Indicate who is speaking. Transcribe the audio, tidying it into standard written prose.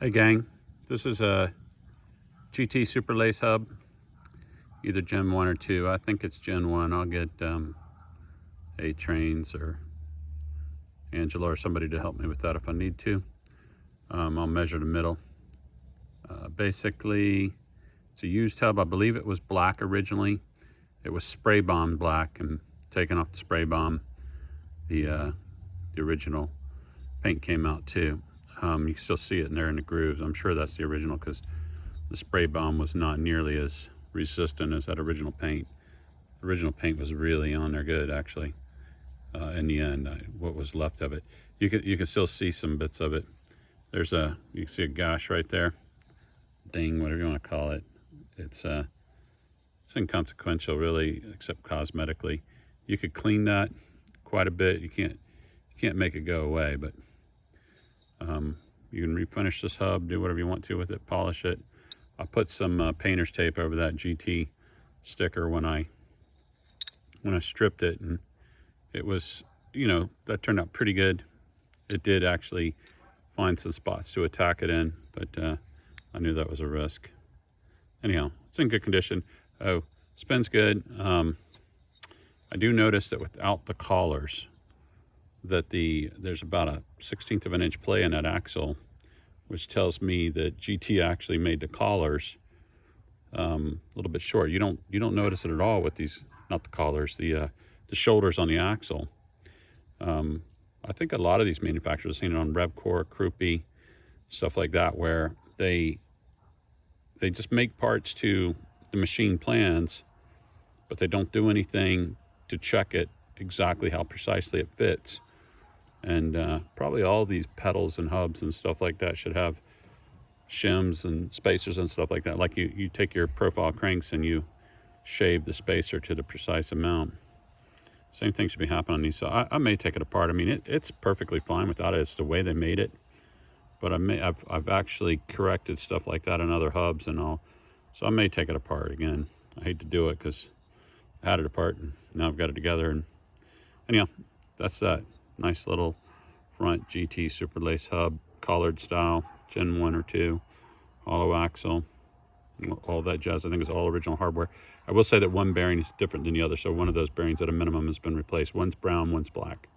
Speaker 1: Hey gang, this is a GT Super Lace hub, either Gen 1 or 2. I think it's Gen 1. I'll get A-Trains or Angela or somebody to help me with that if I need to. I'll measure the middle. Basically, it's a used hub. I believe it was black originally. It was spray bomb black and taken off the spray bomb. The original paint came out too. You can still see it in there in the grooves. I'm sure that's the original because the spray bomb was not nearly as resistant as that original paint. The original paint was really on there good, actually. In the end, what was left of it, you can still see some bits of it. You can see a gash right there, ding, whatever you want to call it. It's inconsequential, really, except cosmetically. You could clean that quite a bit. You can't make it go away, but you can refinish this hub, do whatever you want to with it, polish it. I put some painter's tape over that GT sticker when I stripped it, and it was, that turned out pretty good. It did actually find some spots to attack it in, but I knew that was a risk. Anyhow, it's in good condition. Oh, spins good. I do notice that without the collars, that there's about a 1/16 of an inch play in that axle, which tells me that GT actually made the collars a little bit short. You don't notice it at all with these, not the collars, the shoulders on the axle. I think a lot of these manufacturers, I've seen it on Revcore, Krupe, stuff like that, where they just make parts to the machine plans, but they don't do anything to check it exactly how precisely it fits. And probably all these pedals and hubs and stuff like that should have shims and spacers and stuff like that. Like you take your profile cranks and you shave the spacer to the precise amount. Same thing should be happening on these. So I may take it apart. I mean, it's perfectly fine without it. It's the way they made it. But I've actually corrected stuff like that on other hubs and all. So I may take it apart again. I hate to do it because I had it apart and now I've got it together. And anyhow, that's that. Nice little front GT Super Lace hub, collared style, Gen 1 or 2, hollow axle, all that jazz. I think it's all original hardware. I will say that one bearing is different than the other, so one of those bearings at a minimum has been replaced. One's brown, one's black.